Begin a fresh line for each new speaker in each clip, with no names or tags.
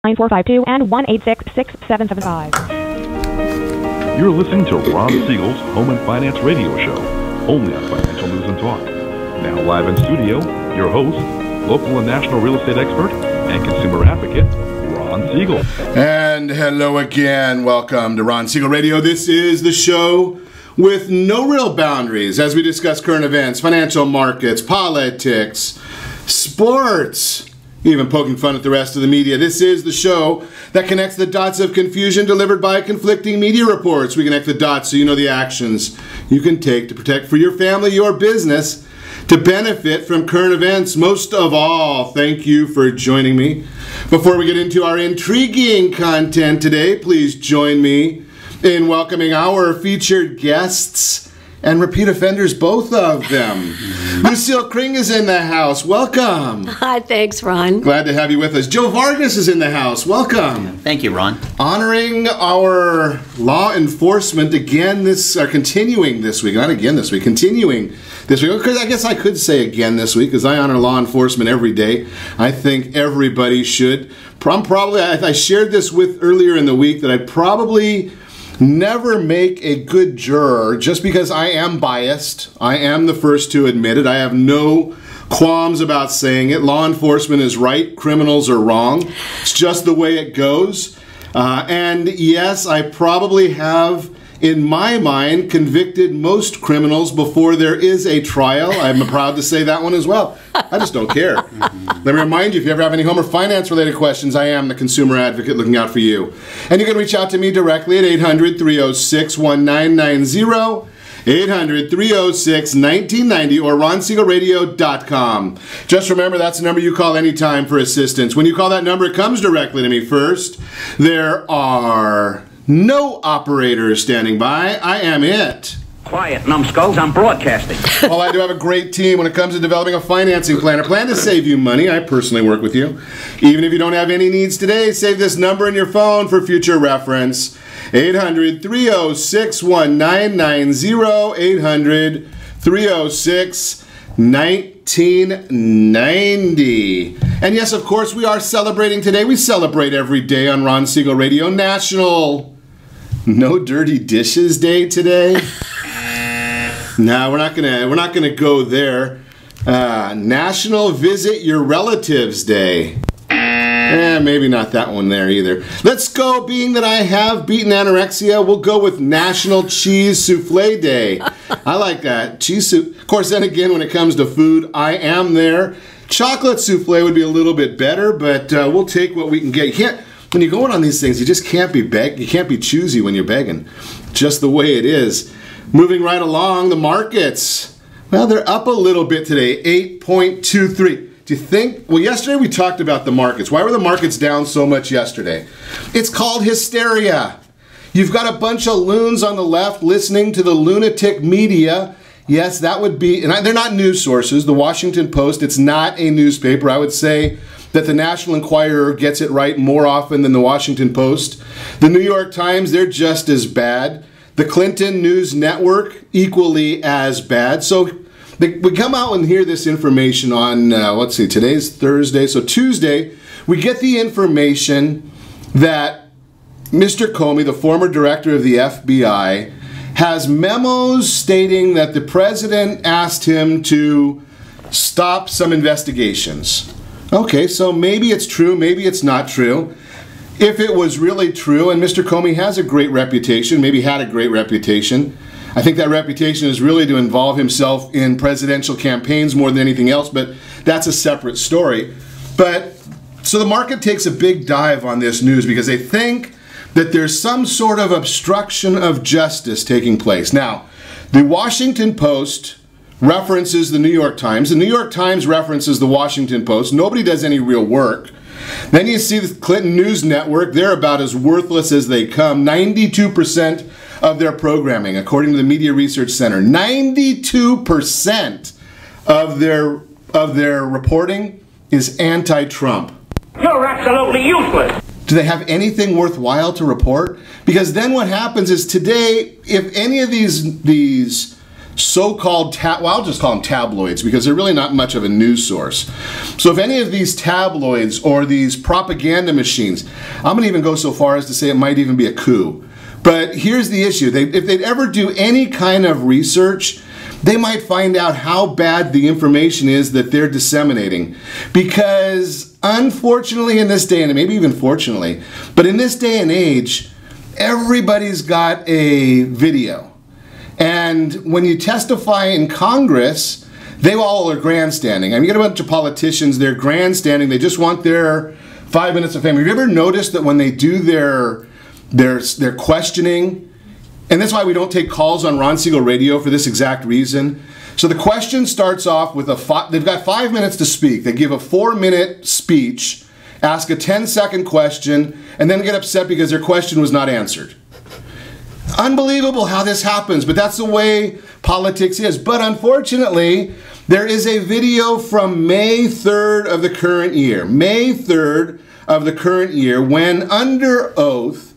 9452 and 1-866-6775.
You're listening to Ron Siegel's Home and Finance Radio Show, only on Financial News and Talk. Now live in studio, your host, local and national real estate expert and consumer advocate, Ron Siegel.
And hello again. Welcome to Ron Siegel Radio. This is the show with no real boundaries as we discuss current events, financial markets, politics, sports, even poking fun at the rest of the media. This is the show that connects the dots of confusion delivered by conflicting media reports. We connect the dots so you know the actions you can take to protect for your family, your business, to benefit from current events. Most of all, thank you for joining me. Before we get into our intriguing content today, please join me in welcoming our featured guests and repeat offenders, both of them. Lucille Kring is in the house. Welcome.
Hi, thanks, Ron.
Glad to have you with us. Joe Vargas is in the house. Welcome.
Thank you, Ron.
Honoring our law enforcement continuing this week. Not again this week, continuing this week. Because I guess I could say again this week, because I honor law enforcement every day. I think everybody should. I shared this with earlier in the week that I'd probably never make a good juror just because I am biased. I am the first to admit it. I have no qualms about saying it. Law enforcement is right. Criminals are wrong. It's just the way it goes. And yes, I probably have, in my mind, convicted most criminals before there is a trial. I'm proud to say that one as well. I just don't care. Let me remind you, if you ever have any home or finance related questions, I am the consumer advocate looking out for you. And you can reach out to me directly at 800-306-1990, 800-306-1990, or ronsiegelradio.com. Just remember, that's the number you call anytime for assistance. When you call that number, it comes directly to me first. There are no operators standing by. I am it.
Quiet, numbskulls, I'm broadcasting.
Well, I do have a great team when it comes to developing a financing plan. A plan to save you money. I personally work with you. Even if you don't have any needs today, save this number in your phone for future reference. 800-306-1990, 800-306-1990. And yes, of course, we are celebrating today. We celebrate every day on Ron Siegel Radio. National No Dirty Dishes Day today. No, we're not gonna go there. National Visit Your Relatives Day. Maybe not that one there either. Let's go, being that I have beaten anorexia, we'll go with National Cheese Souffle Day. I like that. Cheese soup. Of course, then again, when it comes to food, I am there. Chocolate souffle would be a little bit better, but we'll take what we can get. When you're going on these things, you just can't be you can't be choosy when you're begging. Just the way it is. Moving right along, the markets. Well, they're up a little bit today, 8.23. Do you think? Well, yesterday we talked about the markets. Why were the markets down so much yesterday? It's called hysteria. You've got a bunch of loons on the left listening to the lunatic media. Yes, that would be, and they're not news sources. The Washington Post, it's not a newspaper. I would say that the National Enquirer gets it right more often than the Washington Post. The New York Times, they're just as bad. The Clinton News Network, equally as bad. So we come out and hear this information on, let's see, today's Thursday. So Tuesday, we get the information that Mr. Comey, the former director of the FBI, has memos stating that the president asked him to stop some investigations. Okay, so maybe it's true, maybe it's not true. If it was really true, and Mr. Comey has a great reputation, maybe had a great reputation, I think that reputation is really to involve himself in presidential campaigns more than anything else, but that's a separate story. But so the market takes a big dive on this news because they think that there's some sort of obstruction of justice taking place. Now, the Washington Post references the New York Times. The New York Times references the Washington Post. Nobody does any real work. Then you see the Clinton News Network. They're about as worthless as they come. 92% of their programming, according to the Media Research Center. 92% of their reporting is anti-Trump.
You're absolutely useless.
Do they have anything worthwhile to report? Because then what happens is today, if any of these so-called, well, I'll just call them tabloids because they're really not much of a news source. So if any of these tabloids or these propaganda machines, I'm going to even go so far as to say it might even be a coup. But here's the issue. If they'd ever do any kind of research, they might find out how bad the information is that they're disseminating. Because unfortunately in this day, and maybe even fortunately, but in this day and age, everybody's got a video. And when you testify in Congress, they all are grandstanding. I mean, you get a bunch of politicians, they're grandstanding, they just want their 5 minutes of fame. Have you ever noticed that when they do their questioning, and that's why we don't take calls on Ron Siegel Radio for this exact reason. So the question starts off with they've got 5 minutes to speak. They give a 4-minute speech, ask a 10-second question, and then get upset because their question was not answered. Unbelievable how this happens, but that's the way politics is. But unfortunately, there is a video from May 3rd of the current year. May 3rd of the current year, when under oath,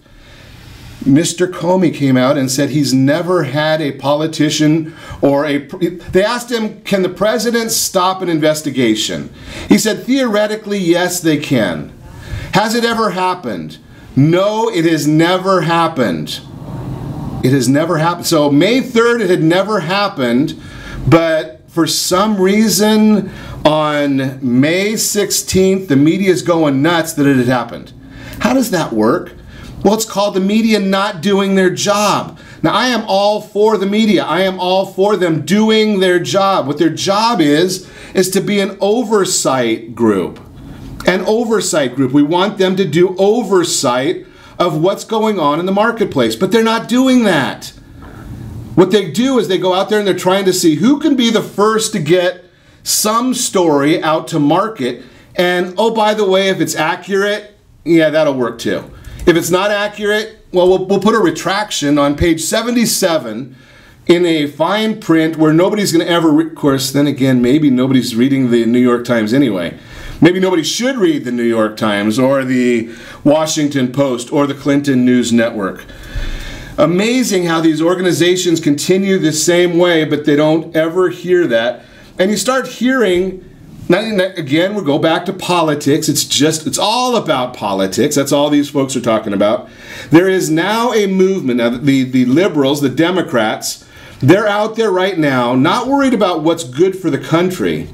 Mr. Comey came out and said he's never had a politician they asked him, can the president stop an investigation? He said, theoretically, yes, they can. Has it ever happened? No, it has never happened. It has never happened. So May 3rd, it had never happened, but for some reason on May 16th, the media is going nuts that it had happened. How does that work? Well, it's called the media not doing their job. Now, I am all for the media. I am all for them doing their job. What their job is to be an oversight group. An oversight group. We want them to do oversight of what's going on in the marketplace, but they're not doing that. What they do is they go out there and they're trying to see who can be the first to get some story out to market, and oh, by the way, if it's accurate, yeah, that'll work too. If it's not accurate, well, we'll put a retraction on page 77 in a fine print where nobody's going to ever, of course, then again, maybe nobody's reading the New York Times anyway. Maybe nobody should read the New York Times or the Washington Post or the Clinton News Network. Amazing how these organizations continue the same way, but they don't ever hear that. And you start hearing, again, we'll go back to politics. It's all about politics. That's all these folks are talking about. There is now a movement. Now, the liberals, the Democrats, they're out there right now, not worried about what's good for the country,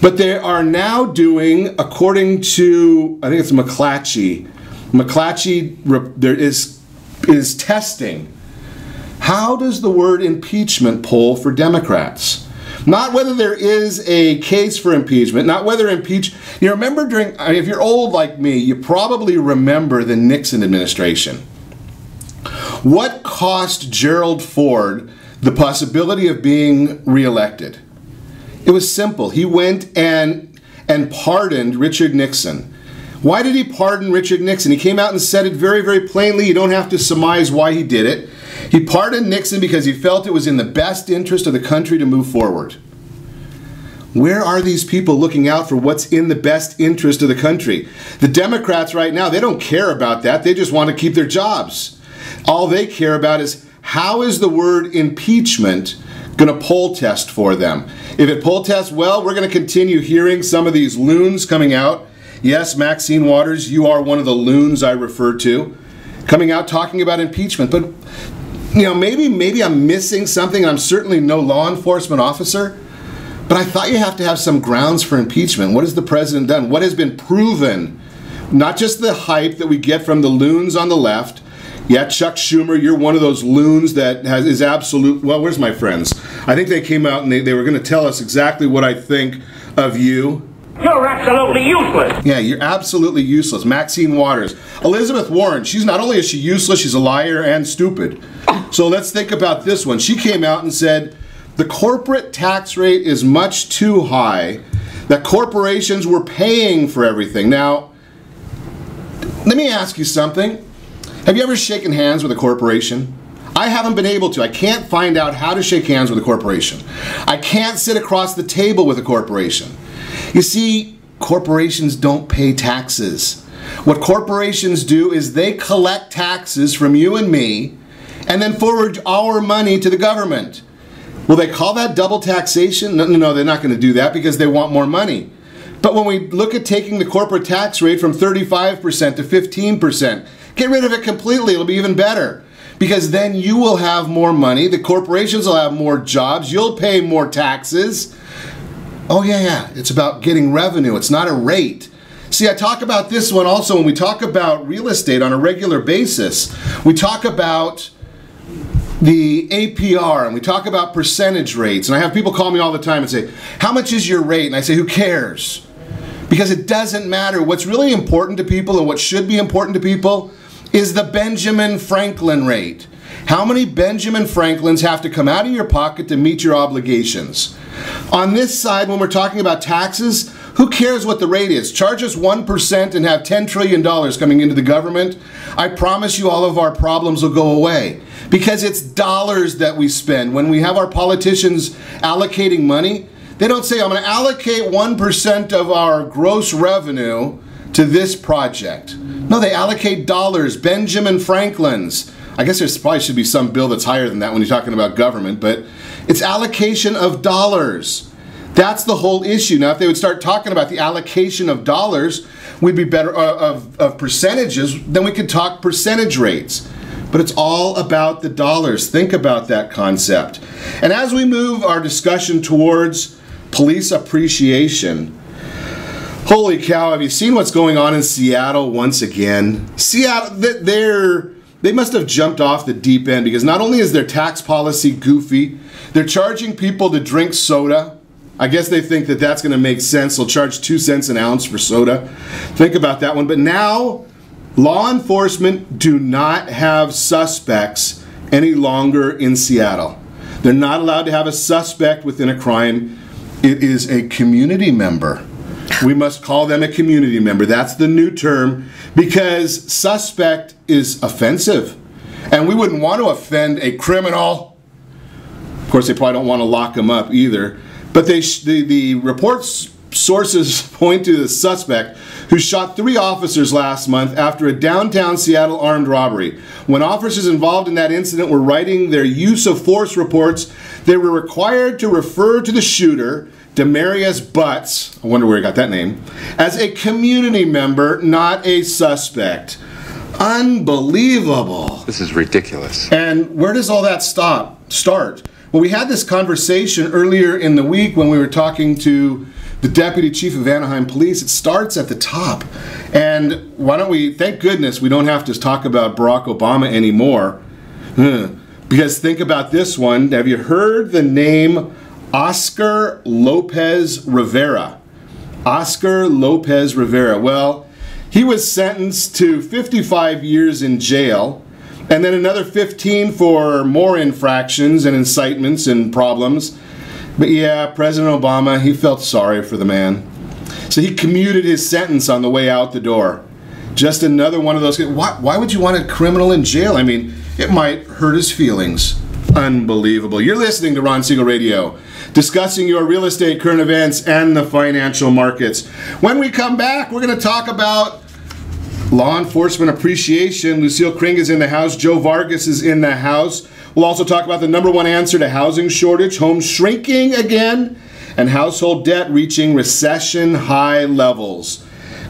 but they are now doing, according to, I think it's McClatchy. McClatchy there is testing. How does the word impeachment poll for Democrats? Not whether there is a case for impeachment, not whether you remember if you're old like me, you probably remember the Nixon administration. What cost Gerald Ford the possibility of being reelected? It was simple. He went and pardoned Richard Nixon. Why did he pardon Richard Nixon? He came out and said it very, very plainly. You don't have to surmise why he did it. He pardoned Nixon because he felt it was in the best interest of the country to move forward. Where are these people looking out for what's in the best interest of the country? The Democrats right now, they don't care about that. They just want to keep their jobs. All they care about is how is the word impeachment going to poll test for them. If it poll tests well, we're going to continue hearing some of these loons coming out. Yes, Maxine Waters, you are one of the loons I refer to, coming out talking about impeachment. But, you know, maybe I'm missing something. I'm certainly no law enforcement officer, but I thought you have to have some grounds for impeachment. What has the president done? What has been proven? Not just the hype that we get from the loons on the left. Yeah, Chuck Schumer, you're one of those loons that is absolute. Well, where's my friends? I think they came out and they were going to tell us exactly what I think of you.
You're absolutely useless.
Yeah, you're absolutely useless. Maxine Waters. Elizabeth Warren, not only is she useless, she's a liar and stupid. So let's think about this one. She came out and said the corporate tax rate is much too high, that corporations were paying for everything. Now, let me ask you something. Have you ever shaken hands with a corporation? I haven't been able to. I can't find out how to shake hands with a corporation. I can't sit across the table with a corporation. You see, corporations don't pay taxes. What corporations do is they collect taxes from you and me and then forward our money to the government. Will they call that double taxation? No, they're not going to do that because they want more money. But when we look at taking the corporate tax rate from 35% to 15%, get rid of it completely, it'll be even better. Because then you will have more money, the corporations will have more jobs, you'll pay more taxes. Oh yeah, it's about getting revenue, it's not a rate. See, I talk about this one also when we talk about real estate on a regular basis. We talk about the APR and we talk about percentage rates. And I have people call me all the time and say, how much is your rate? And I say, who cares? Because it doesn't matter. What's really important to people and what should be important to people is the Benjamin Franklin rate. How many Benjamin Franklins have to come out of your pocket to meet your obligations? On this side, when we're talking about taxes, who cares what the rate is? Charge us 1% and have $10 trillion coming into the government. I promise you all of our problems will go away. Because it's dollars that we spend. When we have our politicians allocating money, they don't say, I'm going to allocate 1% of our gross revenue to this project. No, they allocate dollars, Benjamin Franklin's. I guess there probably should be some bill that's higher than that when you're talking about government, but it's allocation of dollars. That's the whole issue. Now, if they would start talking about the allocation of dollars, we'd be better, of percentages, then we could talk percentage rates. But it's all about the dollars. Think about that concept. And as we move our discussion towards police appreciation, holy cow, have you seen what's going on in Seattle once again? Seattle, they must have jumped off the deep end because not only is their tax policy goofy, they're charging people to drink soda. I guess they think that that's going to make sense. They'll charge 2 cents an ounce for soda. Think about that one. But now, law enforcement do not have suspects any longer in Seattle. They're not allowed to have a suspect within a crime. It is a community member. We must call them a community member. That's the new term because suspect is offensive. And we wouldn't want to offend a criminal. Of course, they probably don't want to lock them up either. But the reports sources point to the suspect who shot 3 officers last month after a downtown Seattle armed robbery. When officers involved in that incident were writing their use of force reports, they were required to refer to the shooter, Demarius Butts, I wonder where he got that name, as a community member, not a suspect. Unbelievable.
This is ridiculous.
And where does all that start? Well, we had this conversation earlier in the week when we were talking to the Deputy Chief of Anaheim Police. It starts at the top. And why don't we, thank goodness we don't have to talk about Barack Obama anymore. Because think about this one. Have you heard the name Oscar Lopez Rivera? Oscar Lopez Rivera. Well, he was sentenced to 55 years in jail and then another 15 for more infractions and incitements and problems. But yeah, President Obama, he felt sorry for the man. So he commuted his sentence on the way out the door. Just another one of those. Why would you want a criminal in jail? I mean, it might hurt his feelings. Unbelievable. You're listening to Ron Siegel Radio, discussing your real estate, current events, and the financial markets. When we come back, we're going to talk about law enforcement appreciation. Lucille Kring is in the house. Joe Vargas is in the house. We'll also talk about the #1 answer to housing shortage, homes shrinking again, and household debt reaching recession high levels.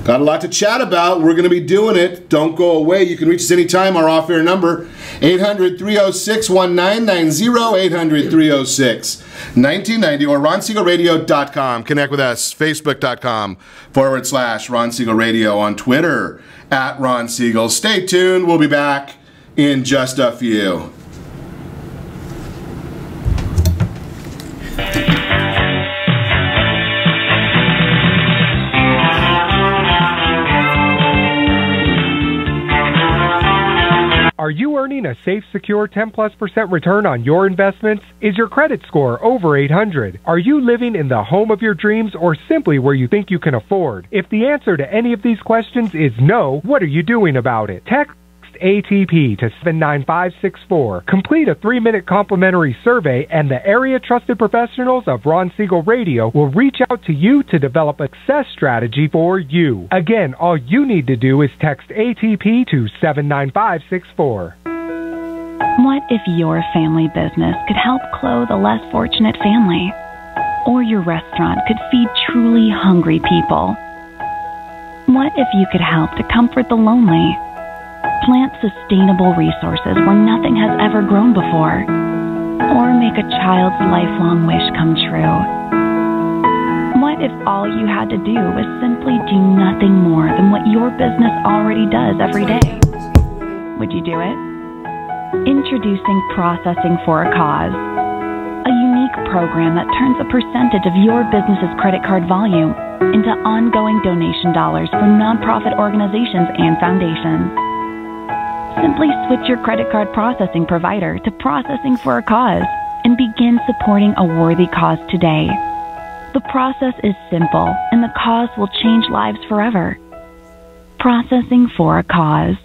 Got a lot to chat about. We're going to be doing it. Don't go away. You can reach us anytime. Our off-air number, 800-306-1990, 800-306-1990, or RonSiegelRadio.com. Connect with us, Facebook.com/Ron Siegel Radio, on Twitter, @Ron Siegel. Stay tuned. We'll be back in just a few.
Are you earning a safe, secure 10+% return on your investments? Is your credit score over 800? Are you living in the home of your dreams or simply where you think you can afford? If the answer to any of these questions is no, what are you doing about it? Text ATP to 79564. Complete a 3-minute complimentary survey and the area trusted professionals of Ron Siegel Radio will reach out to you to develop a success strategy for you. Again, all you need to do is text ATP to 79564.
What if your family business could help clothe a less fortunate family? Or your restaurant could feed truly hungry people? What if you could help to comfort the lonely? Plant sustainable resources where nothing has ever grown before? Or make a child's lifelong wish come true? What if all you had to do was simply do nothing more than what your business already does every day? Would you do it? Introducing Processing for a Cause, a unique program that turns a percentage of your business's credit card volume into ongoing donation dollars for nonprofit organizations and foundations. Simply switch your credit card processing provider to Processing for a Cause and begin supporting a worthy cause today. The process is simple, and the cause will change lives forever. Processing for a Cause.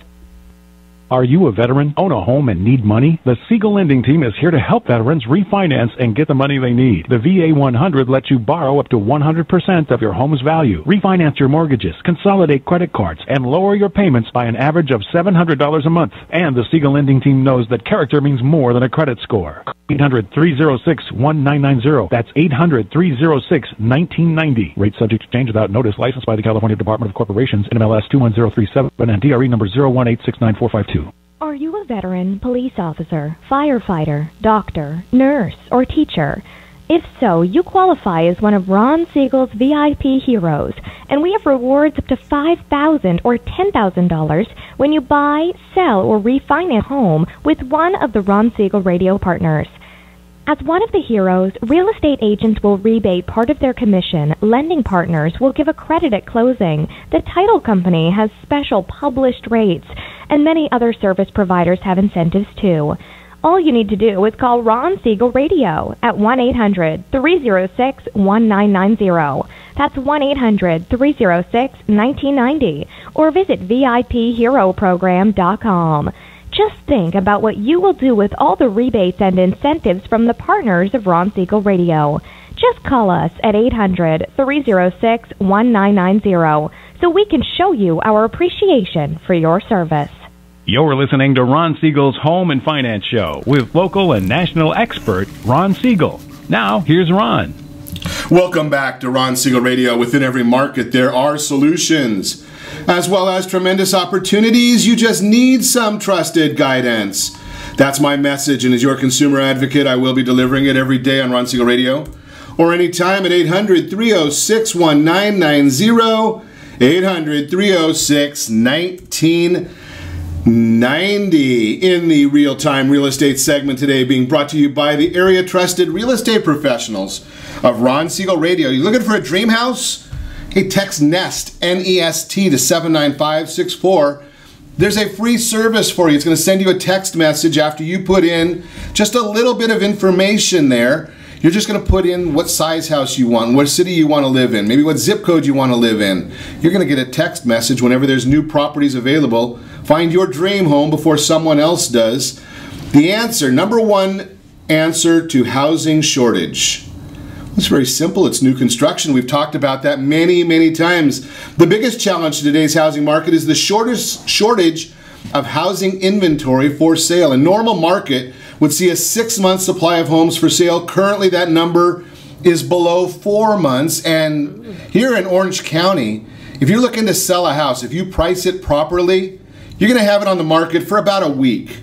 Are you a veteran, own a home, and need money? The Siegel lending team is here to help veterans refinance and get the money they need. The VA 100 lets you borrow up to 100% of your home's value, refinance your mortgages, consolidate credit cards, and lower your payments by an average of $700 a month. And the Siegel lending team knows that character means more than a credit score. 800-306-1990. That's 800-306-1990. Rate subject to change without notice. Licensed by the California Department of Corporations, NMLS 21037, and DRE number 018699452.
Are you a veteran, police officer, firefighter, doctor, nurse, or teacher? If so, you qualify as one of Ron Siegel's VIP heroes, and we have rewards up to $5,000 or $10,000 when you buy, sell, or refinance a home with one of the Ron Siegel radio partners. As one of the heroes, real estate agents will rebate part of their commission, lending partners will give a credit at closing, the title company has special published rates, and many other service providers have incentives too. All you need to do is call Ron Siegel Radio at 1-800-306-1990. That's 1-800-306-1990. Or visit VIPHeroProgram.com. Just think about what you will do with all the rebates and incentives from the partners of Ron Siegel Radio. Just call us at 800-306-1990 so we can show you our appreciation for your service.
You're listening to Ron Siegel's Home and Finance Show with local and national expert Ron Siegel. Now, here's Ron.
Welcome back to Ron Siegel Radio. Within every market, there are solutions, as well as tremendous opportunities. You just need some trusted guidance. That's my message, and as your consumer advocate, I will be delivering it every day on Ron Siegel Radio, or anytime at 800-306-1990, 800-306-1990. In the real-time real estate segment today, being brought to you by the area trusted real estate professionals of Ron Siegel Radio. You looking for a dream house? Hey, text NEST, N-E-S-T, to 79564. There's a free service for you. It's going to send you a text message after you put in just a little bit of information there. You're just going to put in what size house you want, what city you want to live in, maybe what zip code you want to live in. You're going to get a text message whenever there's new properties available. Find your dream home before someone else does. The answer, number one answer to housing shortage. It's very simple. It's new construction. We've talked about that many, many times. The biggest challenge to today's housing market is the shortage of housing inventory for sale. A normal market would see a 6-month supply of homes for sale. Currently, that number is below 4 months. And here in Orange County, if you're looking to sell a house, if you price it properly, you're going to have it on the market for about a week.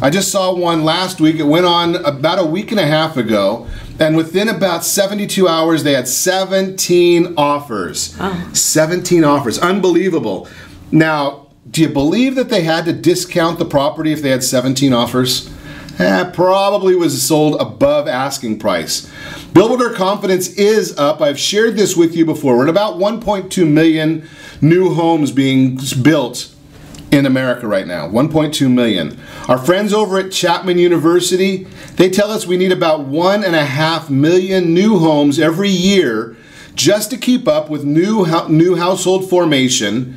I just saw one last week. It went on about a week and a half ago. And within about 72 hours, they had 17 offers. Oh. 17 offers. Unbelievable. Now, do you believe that they had to discount the property if they had 17 offers? Probably was sold above asking price. Builder confidence is up. I've shared this with you before. We're at about 1.2 million new homes being built in America right now. 1.2 million. Our friends over at Chapman University, they tell us we need about 1.5 million new homes every year just to keep up with new household formation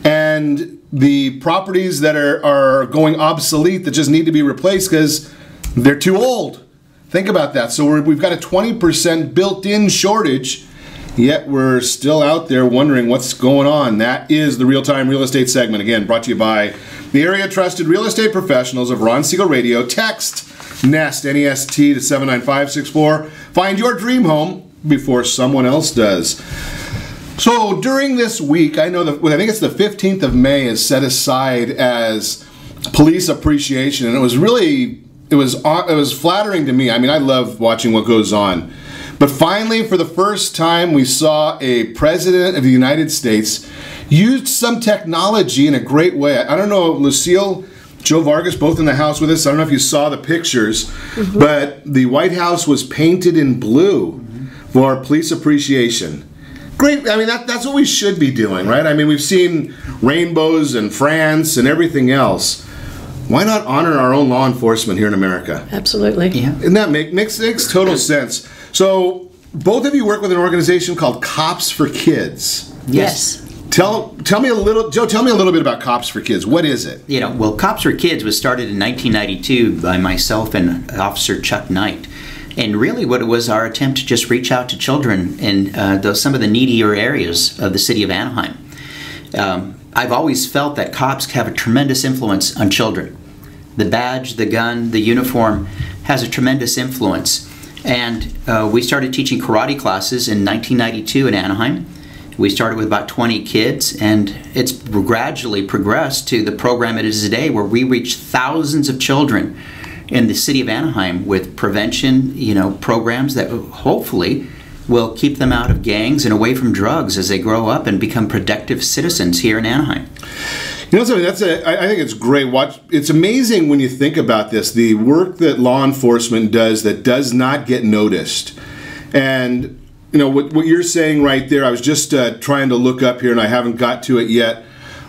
and the properties that are going obsolete that just need to be replaced because they're too old. Think about that. So we've got a 20% built-in shortage, yet we're still out there wondering what's going on. That is the real-time real estate segment, again, brought to you by The area trusted real estate professionals of Ron Siegel Radio. Text NEST, N-E-S-T, to 79564. Find your dream home before someone else does. So during this week, I think it's the 15th of May is set aside as Police Appreciation, and it was flattering to me. I mean, I love watching what goes on. But finally, for the first time, we saw a president of the United States used some technology in a great way. I don't know, Lucille, Joe Vargas, both in the house with us. I don't know if you saw the pictures, but the White House was painted in blue for Police Appreciation. Great. I mean, that's what we should be doing, right? I mean, we've seen rainbows in France and everything else. Why not honor our own law enforcement here in America?
Absolutely.
Yeah. And that makes total sense. So, both of you work with an organization called Cops for Kids.
Yes.
Tell me a little, Joe, tell me a little bit about Cops for Kids. What is it?
Well, Cops for Kids was started in 1992 by myself and Officer Chuck Knight. And really what it was our attempt to just reach out to children in some of the needier areas of the city of Anaheim. I've always felt that cops have a tremendous influence on children. The badge, the gun, the uniform has a tremendous influence. And we started teaching karate classes in 1992 in Anaheim. We started with about 20 kids, and it's gradually progressed to the program it is today, where we reach thousands of children in the city of Anaheim with prevention, programs that hopefully will keep them out of gangs and away from drugs as they grow up and become productive citizens here in Anaheim.
You know something, I think it's great. It's amazing when you think about this, the work that law enforcement does that does not get noticed. And what you're saying right there, I was just trying to look up here and I haven't got to it yet.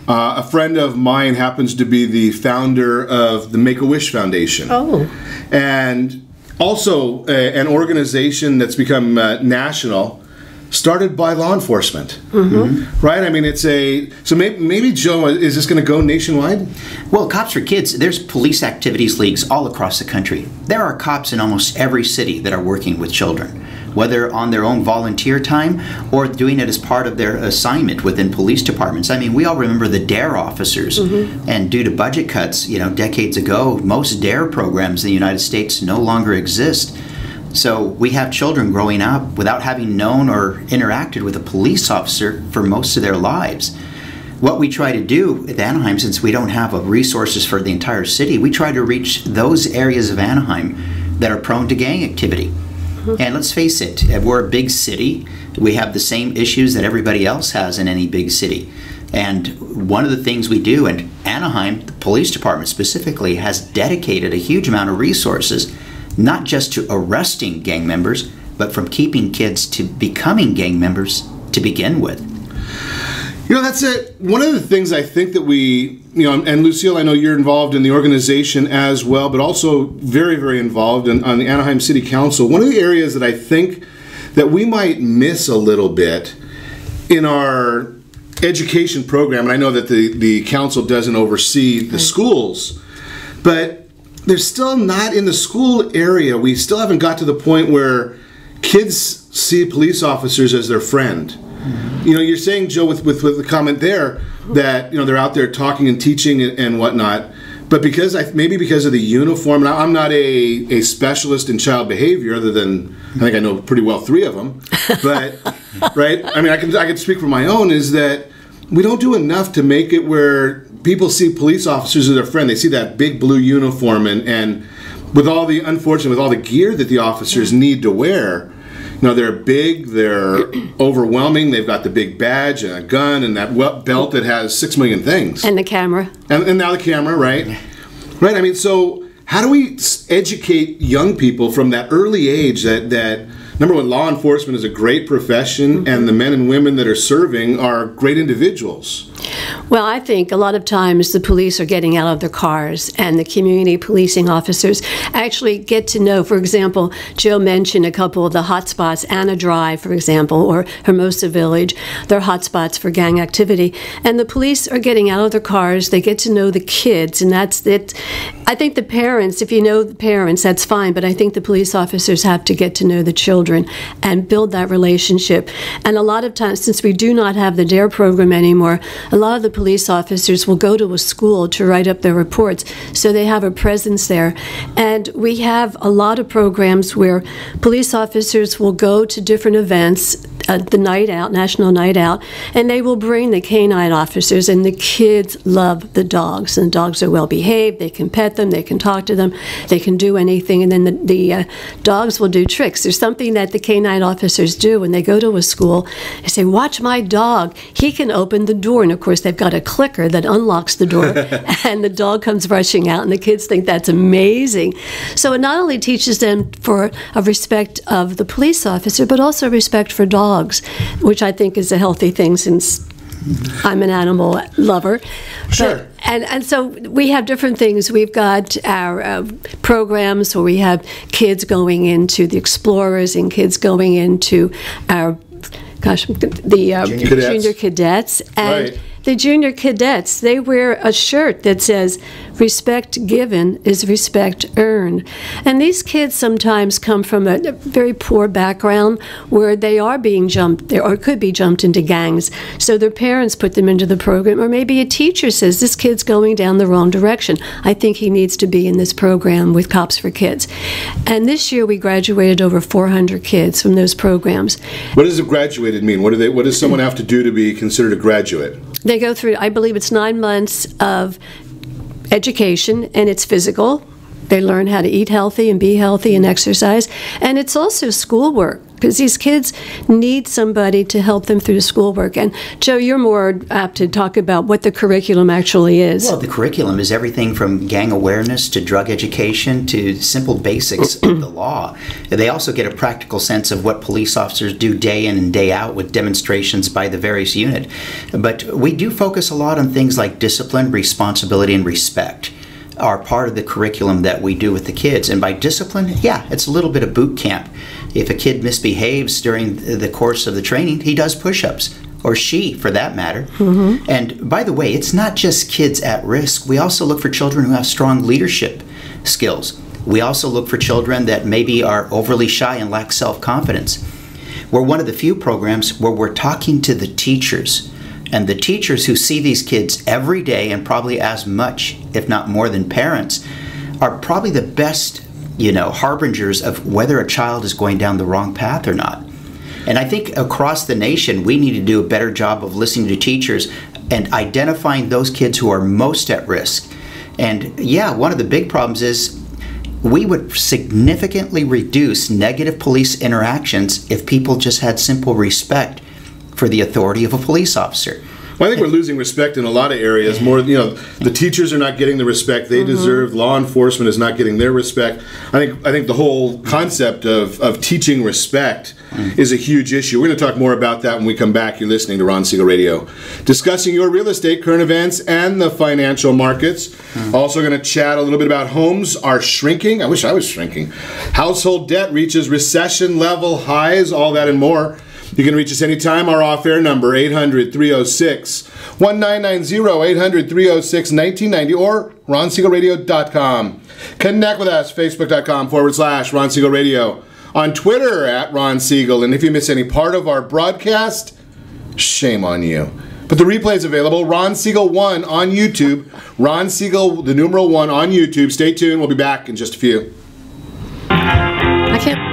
A friend of mine happens to be the founder of the Make-A-Wish Foundation. Oh. And also an organization that's become national, started by law enforcement. Right? I mean, so maybe Joe, is this going to go nationwide?
Well, Cops for Kids, there's police activities leagues all across the country. There are cops in almost every city that are working with children, whether on their own volunteer time or doing it as part of their assignment within police departments. I mean, we all remember the DARE officers, and due to budget cuts, decades ago, most DARE programs in the United States no longer exist. So we have children growing up without having known or interacted with a police officer for most of their lives. What we try to do at Anaheim, since we don't have resources for the entire city, we try to reach those areas of Anaheim that are prone to gang activity. And let's face it, we're a big city. We have the same issues that everybody else has in any big city. And one of the things we do, and Anaheim, the police department specifically, has dedicated a huge amount of resources, not just to arresting gang members, but from keeping kids to becoming gang members to begin with.
That's it. One of the things I think that we, and Lucille, I know you're involved in the organization as well, but also very, very involved on the Anaheim City Council. One of the areas that I think that we might miss a little bit in our education program, and I know that the council doesn't oversee the schools, but they're still not in the school area. We still haven't got to the point where kids see police officers as their friend. You're saying, Joe, with the comment there that they're out there talking and teaching and whatnot, but maybe because of the uniform. Now, I'm not a specialist in child behavior, other than I think I know pretty well 3 of them. But right, I mean, I can speak for my own. Is that we don't do enough to make it where people see police officers as their friend. They see that big blue uniform and with all the gear that the officers need to wear. They're big, they're overwhelming, they've got the big badge and a gun and that belt that has 6 million things.
And the camera.
And now the camera, right? Right, I mean, so how do we educate young people from that early age that number one, law enforcement is a great profession and the men and women that are serving are great individuals?
Well, I think a lot of times the police are getting out of their cars and the community policing officers actually get to know, for example, Joe mentioned a couple of the hot spots, Anna Drive, for example, or Hermosa Village. They're hot spots for gang activity. And the police are getting out of their cars. They get to know the kids, and that's it. I think the parents, if you know the parents, that's fine, but I think the police officers have to get to know the children and build that relationship. And a lot of times, since we do not have the DARE program anymore, a lot of the police officers will go to a school to write up their reports, so they have a presence there. And we have a lot of programs where police officers will go to different events, the night out, National Night Out, and they will bring the canine officers, and the kids love the dogs. And the dogs are well behaved, they can pet them, they can talk to them, they can do anything, and then the dogs will do tricks. There's something that the canine officers do when they go to a school. They say, watch my dog, he can open the door. And of course they've got a clicker that unlocks the door and the dog comes rushing out, and the kids think that's amazing. So it not only teaches them for a respect of the police officer, but also respect for dogs, which I think is a healthy thing since I'm an animal lover.
Sure.
And so we have different things. We've got our programs where we have kids going into the Explorers and kids going into our, junior cadets. And
right.
The junior cadets, they wear a shirt that says, respect given is respect earned. And these kids sometimes come from a very poor background where they are being jumped, or could be jumped into gangs. So their parents put them into the program, or maybe a teacher says, this kid's going down the wrong direction. I think he needs to be in this program with Cops for Kids. And this year we graduated over 400 kids from those programs.
What does a graduated mean? What does someone have to do to be considered a graduate?
They go through, I believe it's 9 months of education, and it's physical. They learn how to eat healthy and be healthy and exercise. And it's also schoolwork, because these kids need somebody to help them through schoolwork. And Joe, you're more apt to talk about what the curriculum actually is.
Well, the curriculum is everything from gang awareness to drug education to simple basics of the law. They also get a practical sense of what police officers do day in and day out with demonstrations by the various unit. But we do focus a lot on things like discipline, responsibility, and respect are part of the curriculum that we do with the kids. And by discipline, yeah, it's a little bit of boot camp. If a kid misbehaves during the course of the training, he does push-ups, or she, for that matter. Mm-hmm. And by the way, it's not just kids at risk. We also look for children who have strong leadership skills. We also look for children that maybe are overly shy and lack self-confidence. We're one of the few programs where we're talking to the teachers. And the teachers who see these kids every day, and probably as much, if not more than parents, are probably the best, harbingers of whether a child is going down the wrong path or not. And I think across the nation, we need to do a better job of listening to teachers and identifying those kids who are most at risk. And yeah, one of the big problems is we would significantly reduce negative police interactions if people just had simple respect for the authority of a police officer.
Well, I think we're losing respect in a lot of areas. More, the teachers are not getting the respect they deserve. Law enforcement is not getting their respect. I think the whole concept of teaching respect is a huge issue. We're going to talk more about that when we come back. You're listening to Ron Siegel Radio, discussing your real estate, current events, and the financial markets. Also going to chat a little bit about homes are shrinking. I wish I was shrinking. Household debt reaches recession-level highs. All that and more. You can reach us anytime. Our off-air number, 800-306-1990, 800-306-1990, or RonSiegelRadio.com. Connect with us, Facebook.com/Ron Siegel Radio. On Twitter, @Ron Siegel. And if you miss any part of our broadcast, shame on you. But the replay is available, Ron Siegel 1 on YouTube. Ron Siegel, the numeral 1 on YouTube. Stay tuned. We'll be back in just a few.
I can't...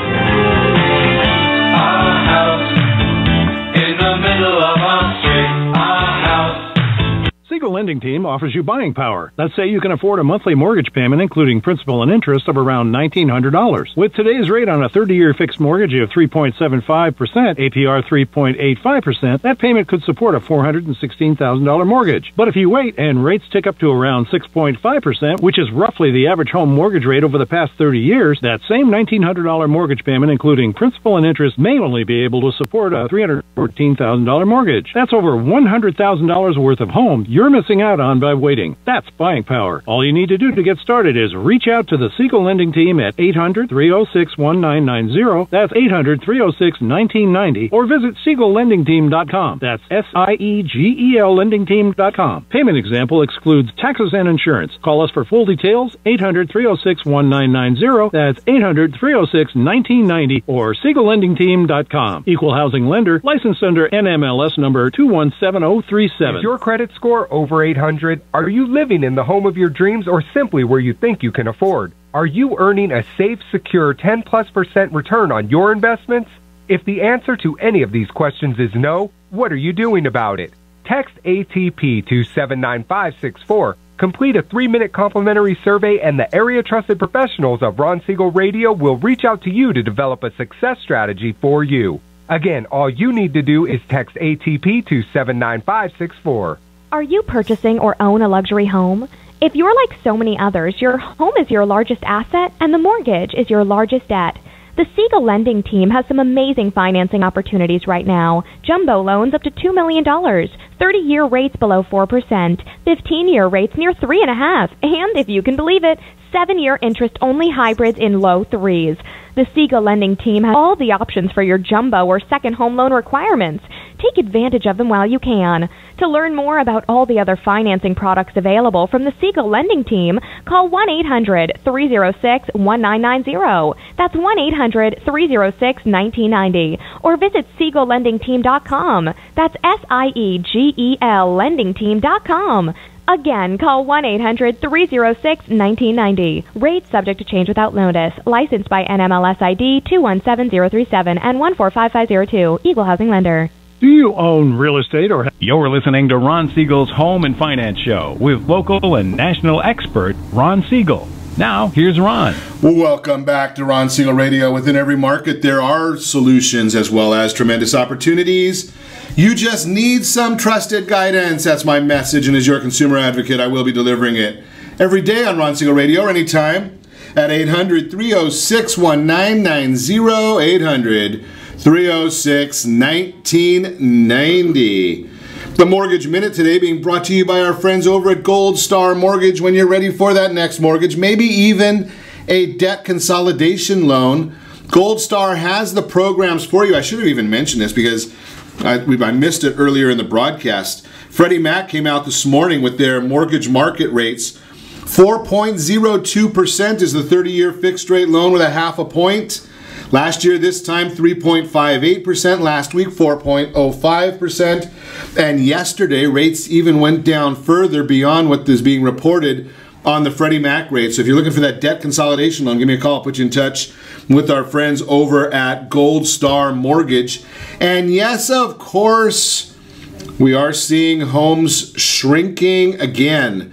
Siegel Lending Team offers you buying power. Let's say you can afford a monthly mortgage payment, including principal and interest, of around $1,900. With today's rate on a 30-year fixed mortgage of 3.75%, APR 3.85%, that payment could support a $416,000 mortgage. But if you wait and rates tick up to around 6.5%, which is roughly the average home mortgage rate over the past 30 years, that same $1,900 mortgage payment, including principal and interest, may only be able to support a $314,000 mortgage. That's over $100,000 worth of home you're missing out on by waiting. That's buying power. All you need to do to get started is reach out to the Siegel Lending Team at 800-306-1990. That's 800-306-1990. Or visit SiegelLendingTeam.com. That's SIEGEL LendingTeam.com. Payment example excludes taxes and insurance. Call us for full details. 800-306-1990. That's 800-306-1990 or SiegelLendingTeam.com. Equal housing lender, licensed under NMLS number 217037.
Is your credit score over 800? Are you living in the home of your dreams or simply where you think you can afford? Are you earning a safe, secure 10+% return on your investments? If the answer to any of these questions is no, what are you doing about it? Text ATP to 79564. Complete a 3-minute complimentary survey and the area trusted professionals of Ron Siegel Radio will reach out to you to develop a success strategy for you. Again, all you need to do is text ATP to 79564.
Are you purchasing or own a luxury home? If you're like so many others, your home is your largest asset and the mortgage is your largest debt. The Siegel Lending Team has some amazing financing opportunities right now. Jumbo loans up to $2 million, 30-year rates below 4%, 15-year rates near 3.5%, and if you can believe it, 7-year interest-only hybrids in low 3s. The Siegel Lending Team has all the options for your jumbo or second home loan requirements. Take advantage of them while you can. To learn more about all the other financing products available from the Siegel Lending Team, call 1-800-306-1990. That's 1-800-306-1990. Or visit SiegelLendingTeam.com. That's SIEGEL LendingTeam.com. Again, call 1-800-306-1990. Rates subject to change without notice. Licensed by NMLS ID 217037 and 145502. Equal housing lender.
Do you own real estate or... You're listening to Ron Siegel's Home and Finance Show with local and national expert Ron Siegel. Now, here's Ron.
Welcome back to Ron Siegel Radio. Within every market, there are solutions as well as tremendous opportunities. You just need some trusted guidance. That's my message, and as your consumer advocate, I will be delivering it every day on Ron Siegel Radio, anytime, at 800-306-1990, 800-306-1990. The Mortgage Minute today being brought to you by our friends over at Gold Star Mortgage. When you're ready for that next mortgage, maybe even a debt consolidation loan, Gold Star has the programs for you. I should have even mentioned this because I missed it earlier in the broadcast. Freddie Mac came out this morning with their mortgage market rates. 4.02% is the 30-year fixed rate loan with a half a point. Last year, this time, 3.58%. Last week, 4.05%. And yesterday, rates even went down further beyond what is being reported on the Freddie Mac rate. So if you're looking for that debt consolidation loan, give me a call. I'll put you in touch with our friends over at Gold Star Mortgage. And yes, of course, we are seeing homes shrinking again.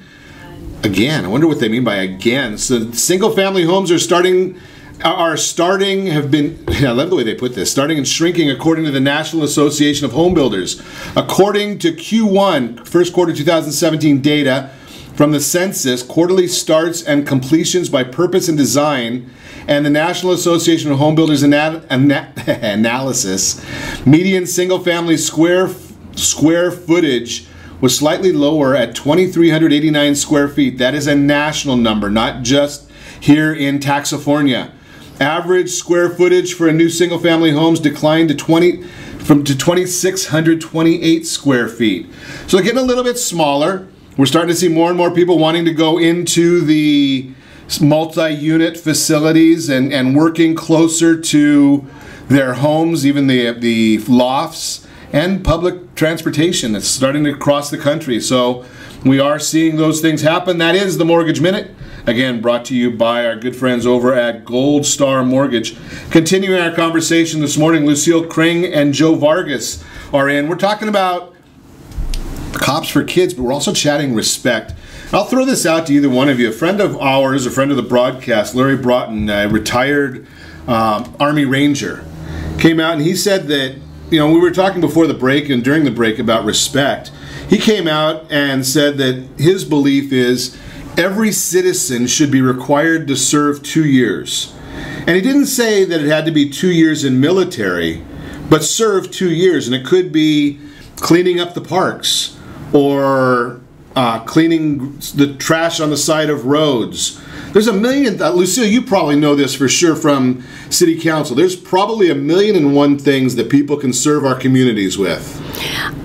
Again, I wonder what they mean by again. So single-family homes are starting, I love the way they put this, starting and shrinking according to the National Association of Home Builders. According to Q1, first quarter 2017 data from the census, quarterly starts and completions by purpose and design, and the National Association of Home Builders analysis, median single-family square footage was slightly lower at 2,389 square feet. That is a national number, not just here in Taxifornia. Average square footage for a new single-family homes declined to 2,628 square feet. So they're getting a little bit smaller. We're starting to see more and more people wanting to go into the multi-unit facilities and working closer to their homes, even the lofts, and public transportation that's starting to cross the country. So we are seeing those things happen. That is the Mortgage Minute. Again, brought to you by our good friends over at Gold Star Mortgage. Continuing our conversation this morning, Lucille, Kring, and Joe Vargas are in. We're talking about cops for kids, but we're also chatting respect. I'll throw this out to either one of you. A friend of ours, a friend of the broadcast, Larry Broughton, a retired Army Ranger, came out and he said that, we were talking before the break and during the break about respect. He came out and said that his belief is every citizen should be required to serve 2 years. And he didn't say that it had to be 2 years in military, but serve 2 years. And it could be cleaning up the parks or cleaning the trash on the side of roads. There's a million, Lucille, you probably know this for sure from City Council. There's probably 1,000,001 things that people can serve our communities with.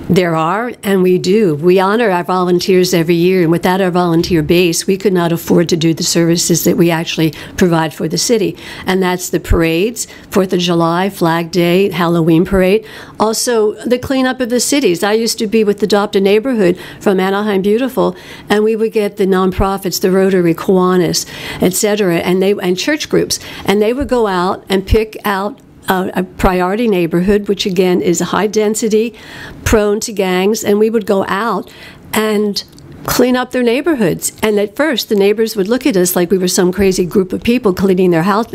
There are, and we do. We honor our volunteers every year, and without our volunteer base, we could not afford to do the services that we actually provide for the city. And that's the parades, 4th of July, Flag Day, Halloween parade, also the cleanup of the cities. I used to be with Adopt a Neighborhood from Anaheim Beautiful, and we would get the nonprofits, the Rotary, Kiwanis, etc., and church groups, and they would go out and pick out a priority neighborhood, which again is high density, prone to gangs, and we would go out and clean up their neighborhoods. And at first, the neighbors would look at us like we were some crazy group of people cleaning their house,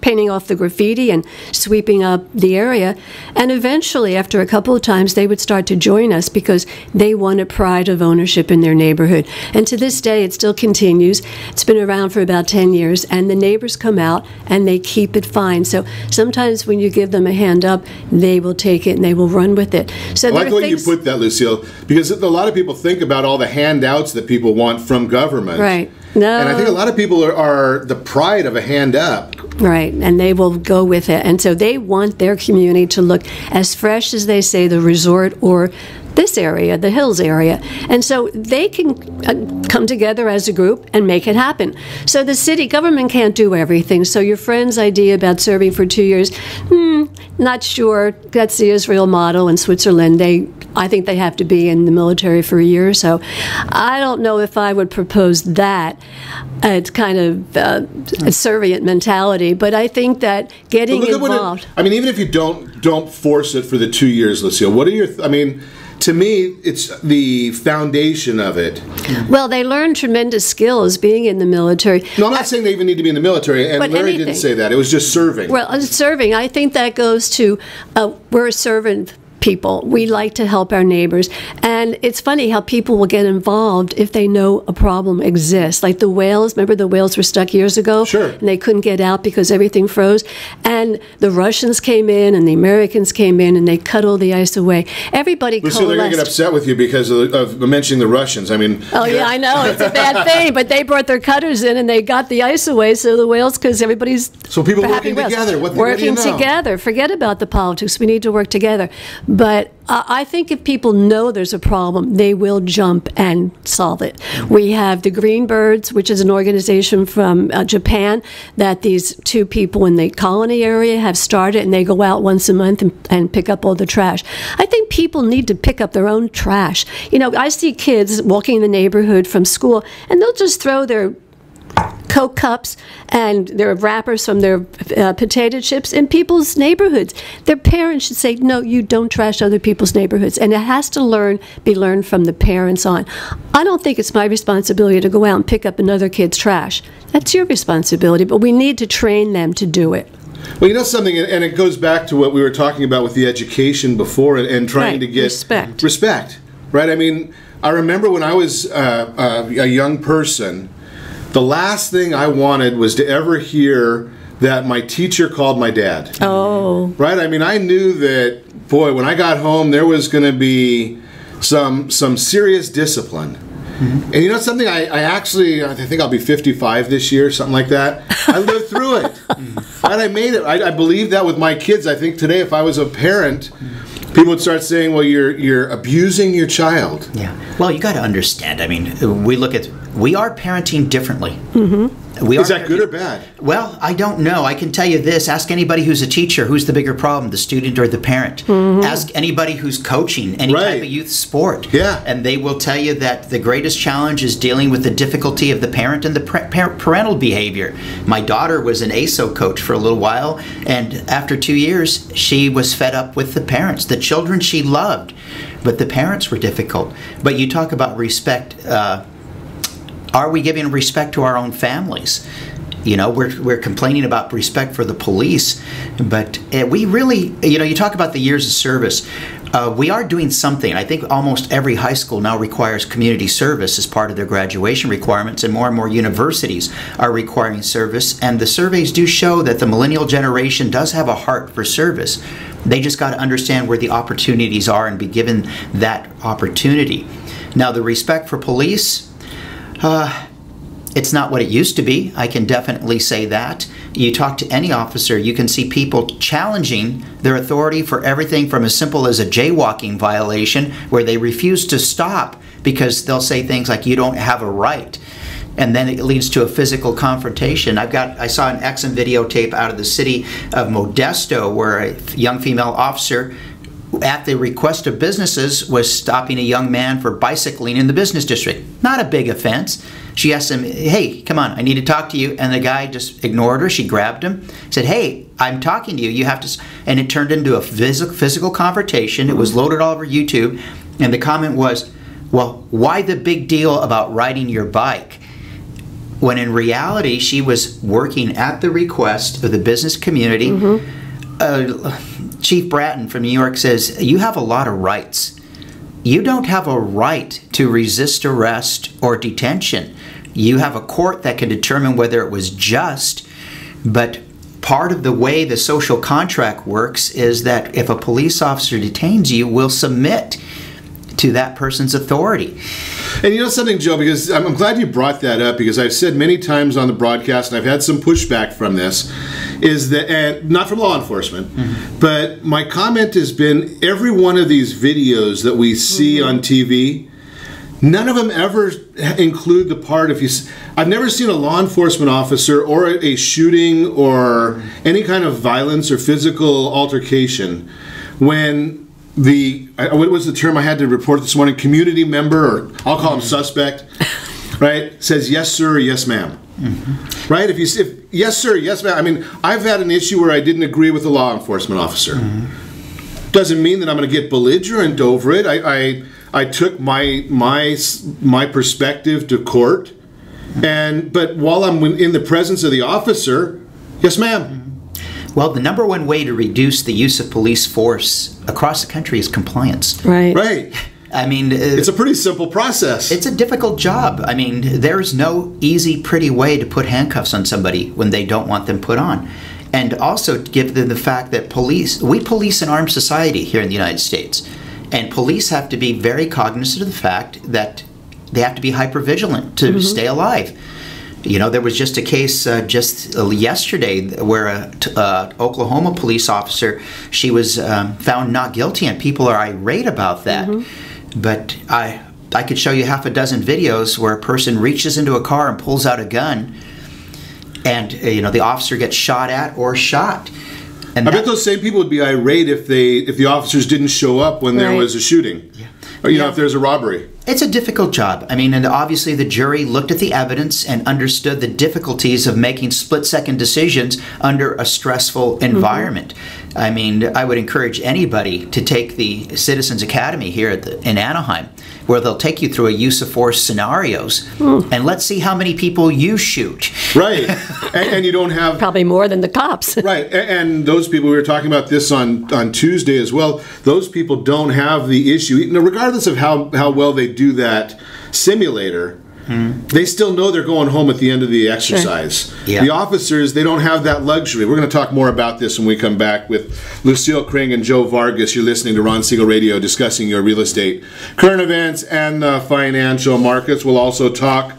painting off the graffiti and sweeping up the area. And eventually, after a couple of times, they would start to join us because they wanted pride of ownership in their neighborhood. And to this day, it still continues. It's been around for about 10 years, and the neighbors come out and they keep it fine. So sometimes when you give them a hand up, they will take it and they will run with it. So
I like the way you put that, Lucille, because a lot of people think about all the handouts that people want from government.
Right. No.
And I think a lot of people are the pride of a hand up.
Right, and they will go with it. And so they want their community to look as fresh as they say the resort or this area, the Hills area. And so they can come together as a group and make it happen. So the city government can't do everything. So your friend's idea about serving for 2 years, not sure. That's the Israel model in Switzerland. I think they have to be in the military for a year or so. I don't know if I would propose that. It's kind of a servient mentality, but I think that getting involved.
Even if you don't force it for the 2 years, Lucille, what are your? To me, it's the foundation of it.
Well, they learn tremendous skills being in the military.
No, I'm not saying they even need to be in the military, and Larry didn't say that. It was just serving.
Well, serving, I think that goes to, we're a servant people. We like to help our neighbors. And it's funny how people will get involved if they know a problem exists. Like the whales, remember the whales were stuck years ago?
Sure.
And they couldn't get out because everything froze. And the Russians came in and the Americans came in and they cut all the ice away. Everybody coalesced.
Lucille, they're going to get upset with you because of mentioning the Russians.
Oh, yeah, I know. It's a bad thing. But they brought their cutters in and they got the ice away. So the whales, because everybody's...
So people working together.
Working together. Forget about the politics. We need to work together. But I think if people know there's a problem, they will jump and solve it. We have the Green Birds, which is an organization from Japan that these two people in the colony area have started, and they go out once a month and pick up all the trash. I think people need to pick up their own trash. I see kids walking in the neighborhood from school, and they'll just throw their Coke cups and their wrappers from their potato chips in people's neighborhoods. Their parents should say, no, you don't trash other people's neighborhoods. And it has to be learned from the parents on. I don't think it's my responsibility to go out and pick up another kid's trash. That's your responsibility, but we need to train them to do it.
Well, you know something, and it goes back to what we were talking about with the education before and trying to get respect. Right? I remember when I was a young person, the last thing I wanted was to ever hear that my teacher called my dad. Oh. Right? I knew that, boy, when I got home, there was going to be some serious discipline. Mm-hmm. And you know something? I think I'll be 55 this year, something like that. I lived through it. And I made it. I believe that with my kids. I think today, if I was a parent, people would start saying, well, you're abusing your child.
Yeah. Well, you got to understand. We are parenting differently.
Mm-hmm. Is that good or bad?
Well, I don't know. I can tell you this. Ask anybody who's a teacher, who's the bigger problem, the student or the parent? Mm-hmm. Ask anybody who's coaching any type of youth sport.
Yeah.
And they will tell you that the greatest challenge is dealing with the difficulty of the parent and the parental behavior. My daughter was an ASO coach for a little while, and after 2 years, she was fed up with the parents. The children she loved, but the parents were difficult. But you talk about respect. Are we giving respect to our own families? We're complaining about respect for the police, but we really, you talk about the years of service. We are doing something. I think almost every high school now requires community service as part of their graduation requirements, and more universities are requiring service. And the surveys do show that the millennial generation does have a heart for service. They just got to understand where the opportunities are and be given that opportunity. Now, the respect for police, it's not what it used to be. I can definitely say that. You talk to any officer, you can see people challenging their authority for everything from as simple as a jaywalking violation where they refuse to stop because they'll say things like, you don't have a right. And then it leads to a physical confrontation. I saw an excellent videotape out of the city of Modesto where a young female officer, at the request of businesses, was stopping a young man for bicycling in the business district. Not a big offense. She asked him, hey, come on, I need to talk to you. And the guy just ignored her. She grabbed him, said, hey, I'm talking to you. You have to. And it turned into a physical confrontation. It was loaded all over YouTube. And the comment was, well, why the big deal about riding your bike? When in reality, she was working at the request of the business community. Chief Bratton from New York says, you have a lot of rights. You don't have a right to resist arrest or detention. You have a court that can determine whether it was just, but part of the way the social contract works is that if a police officer detains you, we'll submit to that person's authority.
And you know something, Joe, because I'm glad you brought that up, because I've said many times on the broadcast, and I've had some pushback from this, is that, and not from law enforcement, but my comment has been every one of these videos that we see on TV, none of them ever include the part I've never seen a law enforcement officer or a shooting or any kind of violence or physical altercation when what was the term I had to report this morning? Community member, or I'll call him suspect, right? Says yes, sir, or yes, ma'am. Right? If yes, sir, yes, ma'am. I mean, I've had an issue where I didn't agree with a law enforcement officer. Doesn't mean that I'm going to get belligerent over it. I took my perspective to court, but while I'm in the presence of the officer, yes, ma'am.
Well, the number one way to reduce the use of police force across the country is compliance.
Right.
I mean,
it's a pretty simple process.
It's a difficult job. I mean, there's no easy, pretty way to put handcuffs on somebody when they don't want them put on. And also give them the fact that we police an armed society here in the United States. And police have to be very cognizant of the fact that they have to be hypervigilant to stay alive. You know, there was just a case just yesterday where a Oklahoma police officer, she was found not guilty, and people are irate about that. But I could show you half a dozen videos where a person reaches into a car and pulls out a gun, and the officer gets shot at or shot. And I
bet those same people would be irate if the officers didn't show up when there was a shooting. Or, if there's a robbery.
It's a difficult job. I mean, and obviously the jury looked at the evidence and understood the difficulties of making split-second decisions under a stressful environment. I mean, I would encourage anybody to take the Citizens Academy here in Anaheim, where they'll take you through a use of force scenarios, and let's see how many people you shoot.
Right. and you don't have...
Probably more than the cops.
Right. And those people, we were talking about this on Tuesday as well, those people don't have the issue, regardless of how well they do that simulator, they still know they're going home at the end of the exercise.
Sure.
The officers, they don't have that luxury. We're going to talk more about this when we come back with Lucille, Kring, and Joe Vargas. You're listening to Ron Siegel Radio, discussing your real estate, current events, and the financial markets. We'll also talk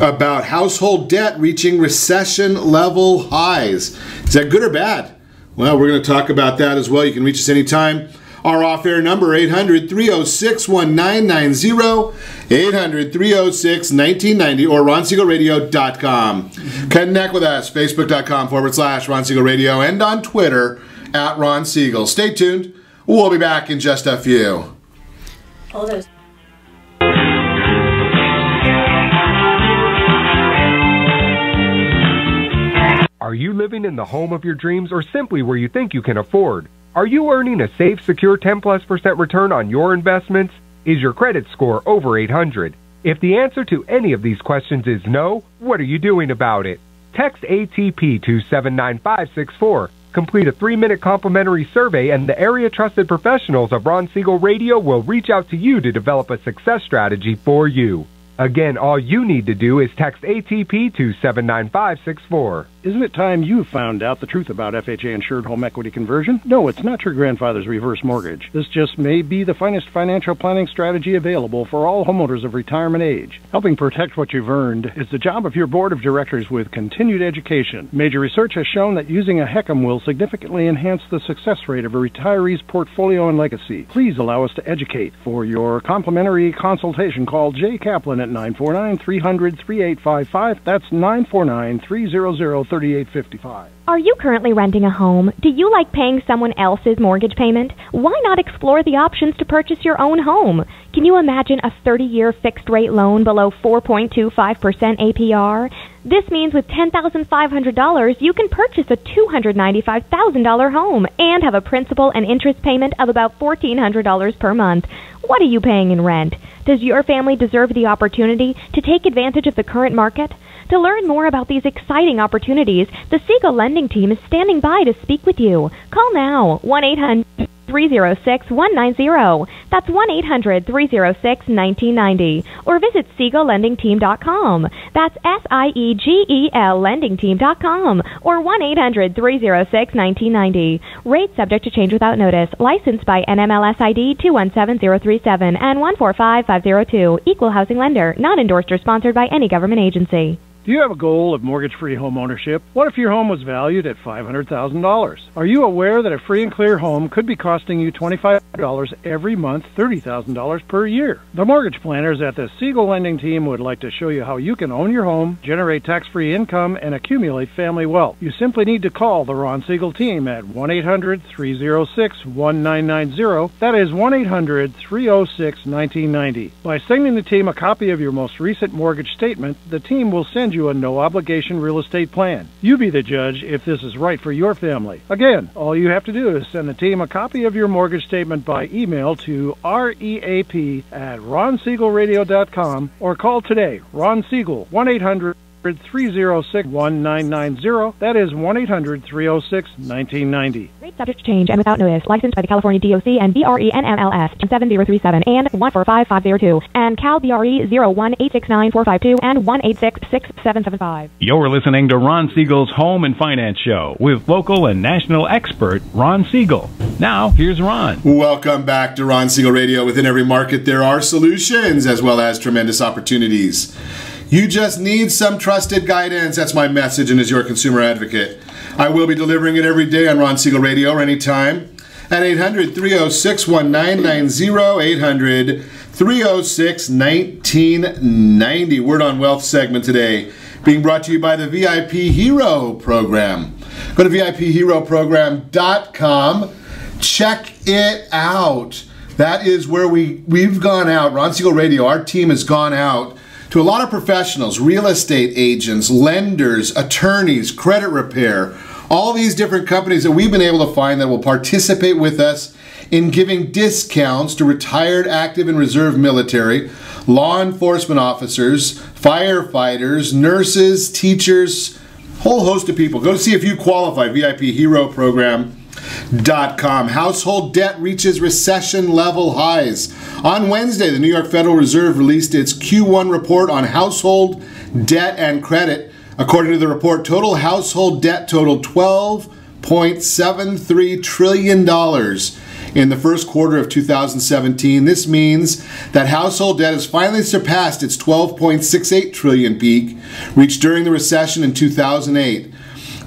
about household debt reaching recession-level highs. Is that good or bad? Well, we're going to talk about that as well. You can reach us anytime. Our off-air number, 800-306-1990, 800-306-1990, or RonSiegelRadio.com. Connect with us, Facebook.com/Ron Siegel Radio, and on Twitter, @Ron Siegel. Stay tuned. We'll be back in just a few.
All those.
Are you living in the home of your dreams, or simply where you think you can afford? Are you earning a safe, secure 10+% return on your investments? Is your credit score over 800? If the answer to any of these questions is no, what are you doing about it? Text ATP to 79564. Complete a 3-minute complimentary survey, and the area-trusted professionals of Ron Siegel Radio will reach out to you to develop a success strategy for you. Again, all you need to do is text ATP to 79564.
Isn't it time you found out the truth about FHA-insured home equity conversion? No, it's not your grandfather's reverse mortgage. This just may be the finest financial planning strategy available for all homeowners of retirement age. Helping protect what you've earned is the job of your board of directors with continued education. Major research has shown that using a HECM will significantly enhance the success rate of a retiree's portfolio and legacy. Please allow us to educate. For your complimentary consultation, call Jay Kaplan at 949-300-3855. That's 949-300-3855.
Are you currently renting a home? Do you like paying someone else's mortgage payment? Why not explore the options to purchase your own home? Can you imagine a 30-year fixed-rate loan below 4.25% APR? This means with $10,500, you can purchase a $295,000 home and have a principal and interest payment of about $1,400 per month. What are you paying in rent? Does your family deserve the opportunity to take advantage of the current market? To learn more about these exciting opportunities, the Siegel lending team is standing by to speak with you. Call now, 1-800-306-190. That's 1-800-306-1990. Or visit SiegelLendingTeam.com. That's SIEGEL LendingTeam.com. Or 1-800-306-1990. Rate subject to change without notice. Licensed by NMLS ID 217037 and 145502. Equal housing lender. Not endorsed or sponsored by any government agency.
Do you have a goal of mortgage-free home ownership? What if your home was valued at $500,000? Are you aware that a free and clear home could be costing you $25 every month, $30,000 per year? The mortgage planners at the Siegel Lending Team would like to show you how you can own your home, generate tax-free income, and accumulate family wealth. You simply need to call the Ron Siegel team at 1-800-306-1990. That is 1-800-306-1990. By sending the team a copy of your most recent mortgage statement, the team will send you a no-obligation real estate plan. You be the judge if this is right for your family. Again, all you have to do is send the team a copy of your mortgage statement by email to reap@ronsiegelradio.com or call today. Ron Siegel, 1-800-306-1990. That is 1-800-306-1990.
Rate subject to change and without notice. Licensed by the California DOC and BRENMLS 7037 and 145502 and Cal BRE 01869452 and 1866775.
You're listening to Ron Siegel's Home and Finance Show with local and national expert Ron Siegel. Now, here's Ron.
Welcome back to Ron Siegel Radio. Within every market, there are solutions as well as tremendous opportunities. You just need some trusted guidance. That's my message, and as your consumer advocate, I will be delivering it every day on Ron Siegel Radio or anytime at 800-306-1990, 800-306-1990. Word on Wealth segment today being brought to you by the VIP Hero Program. Go to VIPHeroProgram.com. Check it out. That is where we've gone out. Ron Siegel Radio, our team has gone out to a lot of professionals, real estate agents, lenders, attorneys, credit repair, all these different companies that we've been able to find that will participate with us in giving discounts to retired, active, and reserve military, law enforcement officers, firefighters, nurses, teachers, whole host of people. Go to see if you qualify, VIPHeroProgram.com. Household debt reaches recession-level highs. On Wednesday, the New York Federal Reserve released its Q1 report on household debt and credit. According to the report, total household debt totaled $12.73 trillion in the first quarter of 2017. This means that household debt has finally surpassed its $12.68 trillion peak reached during the recession in 2008.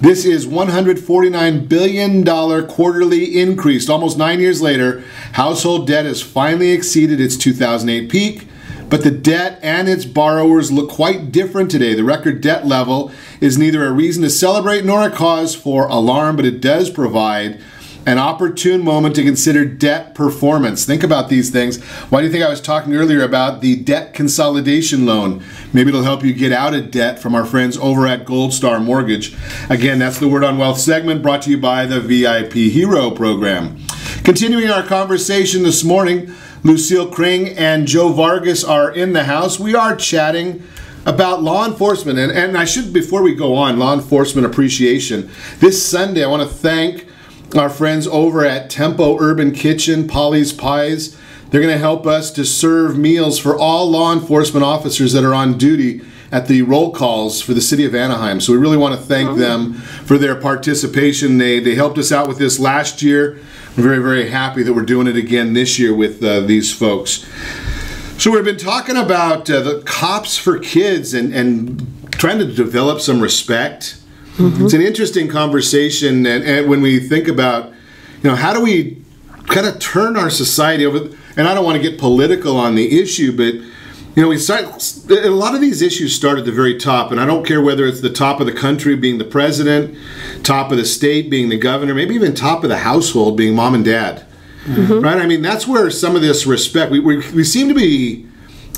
This is $149 billion quarterly increase. Almost 9 years later, household debt has finally exceeded its 2008 peak, but the debt and its borrowers look quite different today. The record debt level is neither a reason to celebrate nor a cause for alarm, but it does provide an opportune moment to consider debt performance. Think about these things. Why do you think I was talking earlier about the debt consolidation loan? Maybe it'll help you get out of debt from our friends over at Gold Star Mortgage. Again, that's the Word on Wealth segment brought to you by the VIP Hero Program. Continuing our conversation this morning, Lucille, Kring, and Joe Vargas are in the house. We are chatting about law enforcement. And I should, before we go on, law enforcement appreciation. This Sunday, I want to thank our friends over at Tempo Urban Kitchen, Polly's Pies. They're going to help us to serve meals for all law enforcement officers that are on duty at the roll calls for the city of Anaheim. So we really want to thank them for their participation. They helped us out with this last year. We're very, very happy that we're doing it again this year with these folks. So we've been talking about the cops for kids and trying to develop some respect. It's an interesting conversation, and when we think about, how do we kind of turn our society over, and I don't want to get political on the issue, but we start, a lot of these issues start at the very top, and I don't care whether it's the top of the country being the president, top of the state being the governor, maybe even top of the household being mom and dad. Right? I mean, that's where some of this respect, we seem to be,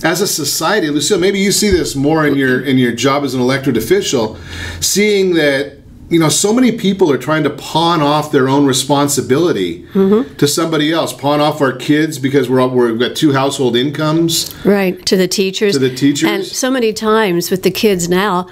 as a society, Lucille, maybe you see this more in your job as an elected official, seeing that so many people are trying to pawn off their own responsibility to somebody else, pawn off our kids because we've got two household incomes.
Right, to the teachers. And so many times with the kids now,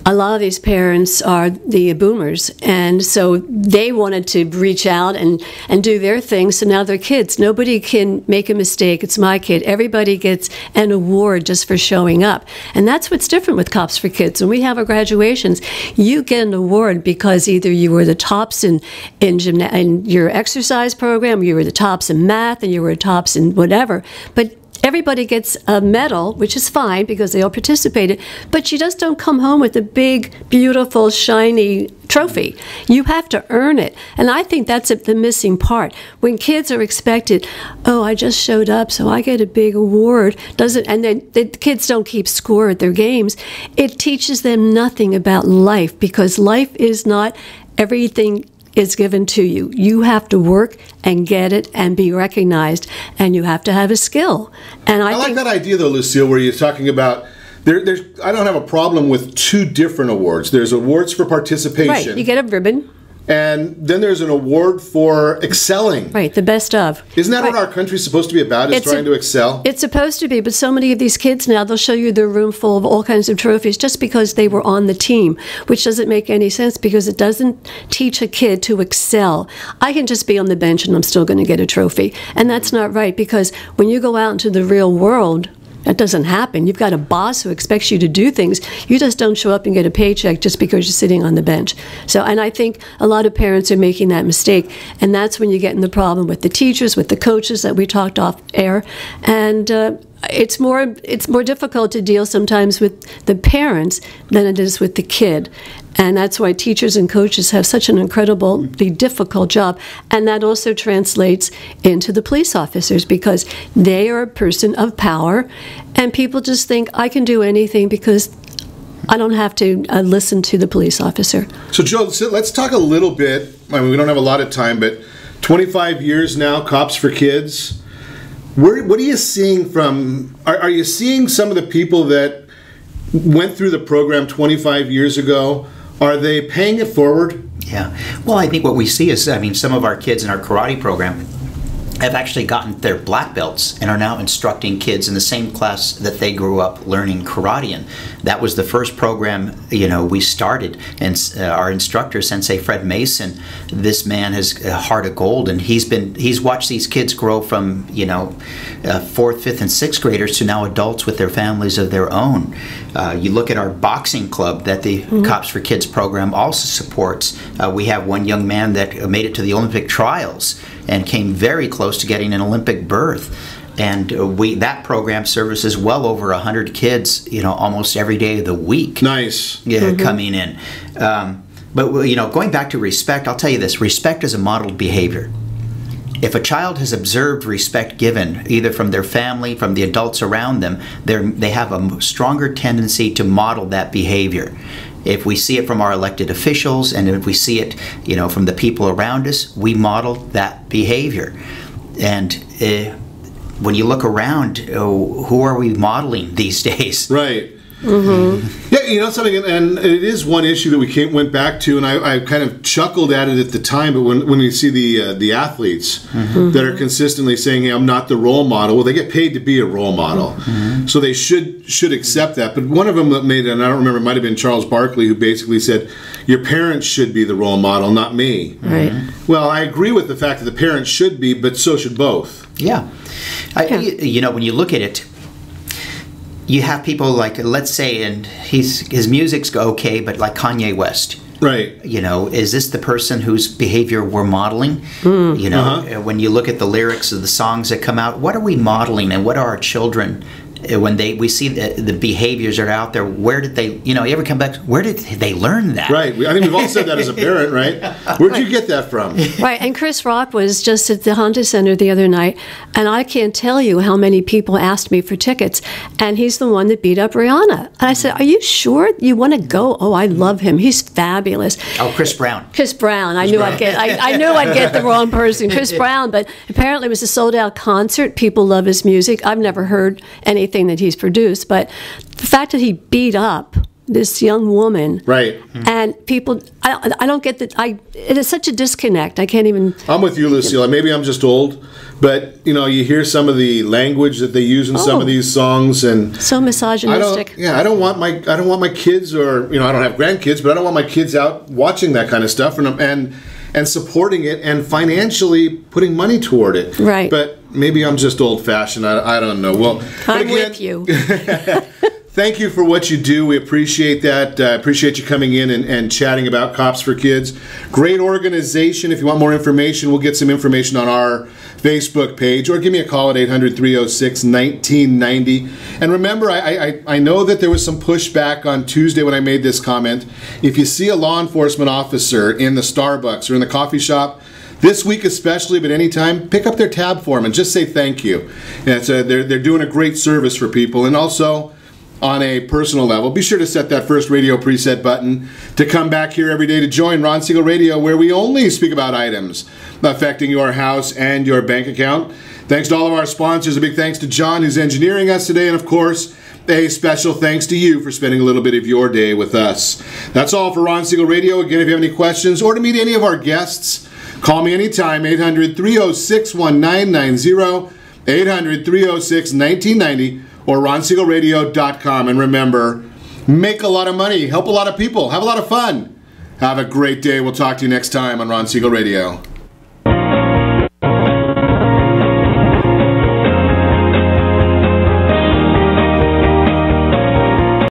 a lot of these parents are the boomers, and so they wanted to reach out and do their thing, so now they're kids. Nobody can make a mistake. It's my kid. Everybody gets an award just for showing up. And that's what's different with Cops for Kids. When we have our graduations, you get an award because either you were the tops in your exercise program, you were the tops in math, and you were tops in whatever. But everybody gets a medal, which is fine because they all participated, but you just don't come home with a big, beautiful, shiny trophy. You have to earn it. And I think that's the missing part. When kids are expected, oh, I just showed up, so I get a big award, and then the kids don't keep score at their games, it teaches them nothing about life, because life is not everything is given to you. You have to work and get it and be recognized, and you have to have a skill. And I
like that idea, though, Lucille, where you're talking about I don't have a problem with two different awards. There's awards for participation.
Right, you get a ribbon.
And then there's an award for excelling.
Right, the best of.
Isn't that what our country's supposed to be about, is trying to excel?
It's supposed to be, but so many of these kids now, they'll show you their room full of all kinds of trophies just because they were on the team, which doesn't make any sense because it doesn't teach a kid to excel. I can just be on the bench and I'm still going to get a trophy. And that's not right, because when you go out into the real world, that doesn't happen. You've got a boss who expects you to do things. You just don't show up and get a paycheck just because you're sitting on the bench. And I think a lot of parents are making that mistake, and that's when you get in the problem with the teachers, with the coaches that we talked off air, and it's more difficult to deal sometimes with the parents than it is with the kid. And that's why teachers and coaches have such an incredibly difficult job. And that also translates into the police officers, because they are a person of power, and people just think, I can do anything because I don't have to listen to the police officer.
So, Joe, let's talk a little bit. I mean, we don't have a lot of time, but 25 years now, Cops for Kids. What are you seeing from, are you seeing some of the people that went through the program 25 years ago? Are they paying it forward?
Yeah. Well, I think what we see is, some of our kids in our karate program have actually gotten their black belts and are now instructing kids in the same class that they grew up learning karate in. That was the first program, we started, and our instructor, Sensei Fred Mason, this man has a heart of gold, and he's watched these kids grow from, 4th, 5th, and 6th graders to now adults with their families of their own. You look at our boxing club that the Cops for Kids program also supports. We have one young man that made it to the Olympic trials and came very close to getting an Olympic berth. And that program services well over 100 kids, almost every day of the week.
Nice.
Coming in. But going back to respect, I'll tell you this: respect is a modeled behavior. If a child has observed respect given, either from their family, from the adults around them, they have a stronger tendency to model that behavior. If we see it from our elected officials, and if we see it, from the people around us, we model that behavior. And when you look around, who are we modeling these days?
Right. Yeah, something, and it is one issue that we went back to, and I kind of chuckled at it at the time, but when you see the athletes that are consistently saying, hey, I'm not the role model, well, they get paid to be a role model, so they should accept that. But one of them that made it, and I don't remember, it might have been Charles Barkley, who basically said, your parents should be the role model, not me.
Right.
Well, I agree with the fact that the parents should be, but so should both.
Yeah. When you look at it, you have people like, let's say, and his music's okay, but like Kanye West.
Right.
You know, is this the person whose behavior we're modeling? You know, when you look at the lyrics of the songs that come out, what are we modeling, and what are our children? When we see the behaviors that are out there, where did they, you know, you ever come back, where did they learn that?
Right. I think we've all said that as a parent, right? Where'd you get that from?
Right. And Chris Rock was just at the Honda Center the other night, and I can't tell you how many people asked me for tickets, and he's the one that beat up Rihanna. And I said, are you sure you want to go? Oh, I love him. He's fabulous.
Oh, Chris Brown.
Chris Brown. I knew I'd get the wrong person, Chris Brown, but apparently it was a sold-out concert. People love his music. I've never heard anything that he's produced, but the fact that he beat up this young woman,
right?
And people, I don't get that. It is such a disconnect. I can't even.
I'm with you, Lucille. Maybe I'm just old, but you know, you hear some of the language that they use in some of these songs, and
so misogynistic.
I don't want my kids, or you know, I don't have grandkids, but I don't want my kids out watching that kind of stuff, and supporting it and financially putting money toward it.
Right.
But maybe I'm just old-fashioned. I don't know. Well,
I'm with you.
Thank you for what you do. We appreciate that. Appreciate you coming in and chatting about Cops for Kids. Great organization. If you want more information, we'll get some information on our Facebook page, or give me a call at 800-306-1990. And remember, I know that there was some pushback on Tuesday when I made this comment. If you see a law enforcement officer in the Starbucks or in the coffee shop, this week especially, but anytime, pick up their tab for them and just say thank you. And they're doing a great service for people. And also, on a personal level, be sure to set that first radio preset button to come back here every day to join Ron Siegel Radio, where we only speak about items affecting your house and your bank account. Thanks to all of our sponsors. A big thanks to John, who's engineering us today, and of course, a special thanks to you for spending a little bit of your day with us. That's all for Ron Siegel Radio. Again, if you have any questions or to meet any of our guests, call me anytime, 800-306-1990, 800-306-1990, or ronsiegelradio.com. And remember, make a lot of money, help a lot of people, have a lot of fun. Have a great day. We'll talk to you next time on Ron Siegel Radio.